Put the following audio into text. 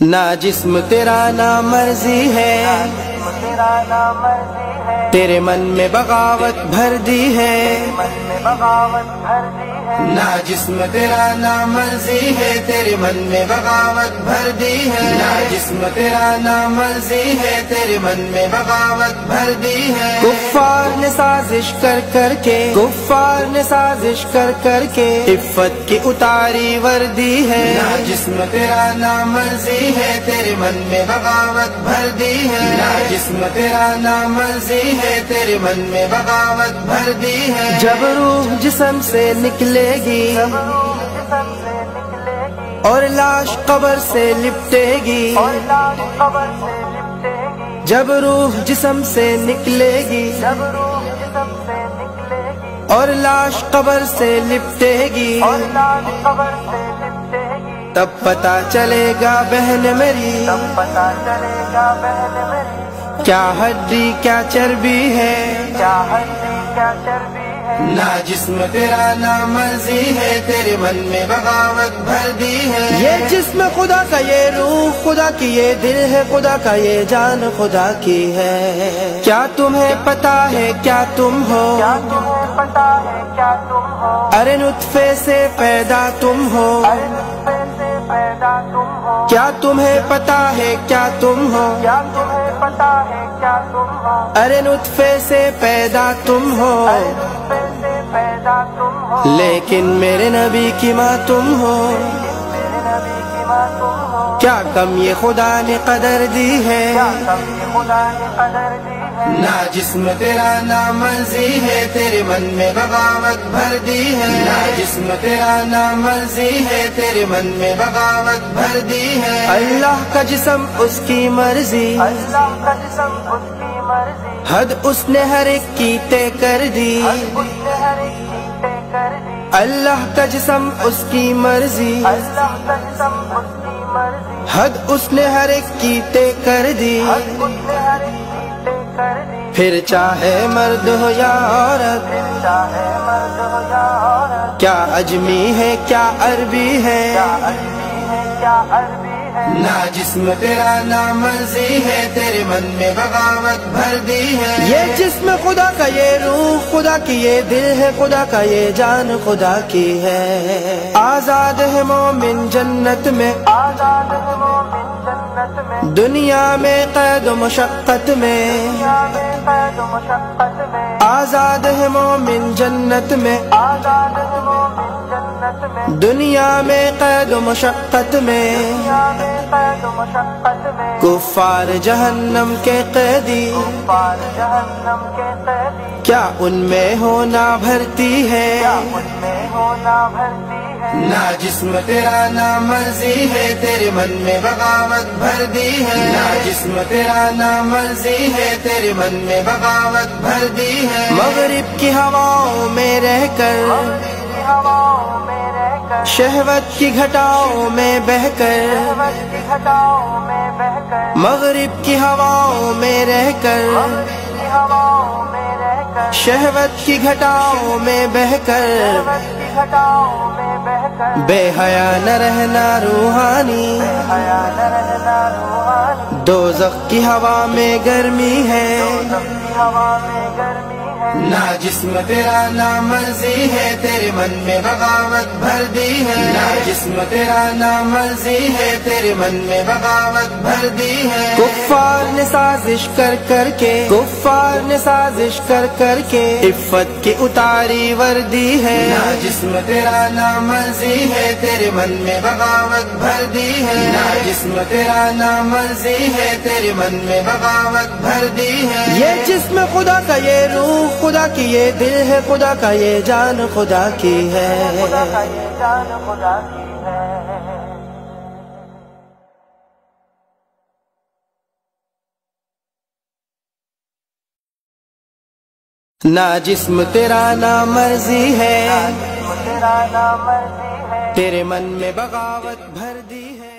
نہ جسم تیرا نہ مرضی ہے، تیرے من میں بغاوت بھر دی ہے۔ نہ جسم تیرا نہ مرضی ہے، تیرے من میں بغاوت بھر دی ہے۔ نہ جسم تیرا نہ مرضی ہے، تیرے من میں بغاوت بھر دی ہے۔ کفار نے سازش کر کر کے، کفار نے سازش کر کر کے عفت کی اتاری وردی ہے۔ نہ جسم تیرا نہ مرضی ہے، تیرے من میں بغاوت بھر دی ہے۔ نہ جسم تیرا نہ مرضی ہے، تیرے من میں بغاوت بھر دی ہے۔ جب روح جسم سے نکلے گی اور لاش قبر سے لپٹے گی، جب روح جسم سے نکلے گی اور لاش قبر سے لپٹے گی، تب پتہ چلے گا بہن میری کیا ہڈی کیا چربی ہے۔ نہ جسم تیرا نہ مرضی ہے، تیرے من میں بغاوت بھر دی ہے۔ یہ جسم خدا کا، یہ روح خدا کی، یہ دل ہے خدا کا، یہ جان خدا کی ہے۔ کیا تمہیں پتا ہے کیا تم ہو؟ ارے نطفے سے پیدا تم ہو۔ کیا تمہیں پتا ہے کیا تم ہو؟ ارے نطفے سے پیدا تم ہو، لیکن میرے نبی کی ماں تم ہو۔ کیا کم یہ خدا نے قدر دی ہے؟ نہ جسم تیرا نہ مرضی ہے، تیرے من میں بغاوت بھر دی ہے۔ نہ جسم تیرا نہ مرضی ہے، تیرے من میں بغاوت بھر دی ہے۔ اللہ کا جسم اس کی مرضی، حد اس نے ہر ایک کی طے کر دی۔ اللہ کا جسم اس کی مرضی، حد اس نے ہر ایک کی طے کر دی۔ پھر چاہے مرد ہو یا عورت، کیا اجمی ہے کیا عربی ہے۔ نہ جسم تیرا نہ مرضی ہے، تیرے من میں بغاوت بھر دی ہے۔ یہ جسم خدا کا، یہ روح خدا کی، یہ دل ہے خدا کا، یہ جان خدا کی ہے۔ آزاد ہے مومن جنت میں، دنیا میں قید و مشقت میں۔ آزاد ہے مومن جنت میں، دنیا میں قید و مشقت میں۔ کفار جہنم کے قیدی، کیا ان میں ہونا بھرتی ہے۔ نہ جسم تیرا نہ مرضی ہے، تیرے من میں بغاوت بھر دی ہے۔ نہ جسم تیرا نہ مرضی ہے، تیرے من میں بغاوت بھر دی ہے۔ مغرب کی ہواؤں میں رہ کر، شہوت کی گھٹاؤں میں بہ کر، مغرب کی ہواؤں میں رہ کر، شہوت کی گھٹاؤں میں بہ کر، بے حیا نہ رہنا روحانی، دوزخ کی ہوا میں گرمی ہے۔ نہ جسم تیرا نہ مرضی ہے، تیرے من میں بغاوت بھر دی ہے۔ نہ جسم تیرا نہ مرضی ہے، تیرے من میں بغاوت بھر دی ہے۔ کفار نے سازش کر کر کے، کفار نے سازش کر کر کے عفت کی اتاری وردی ہے۔ نہ جسم تیرا نہ مرضی ہے، تیرے من میں بغاوت بھر دی ہے۔ نہ جسم تیرا نہ مرضی ہے، تیرے من میں بغاوت بھر دی ہے۔ یہ جسم خدا کا، یہ روح خدا کی، یہ دل ہے خدا کا، یہ جان خدا کی ہے۔ نہ جسم تیرا نہ مرضی ہے، تیرے من میں بغاوت بھر دی ہے۔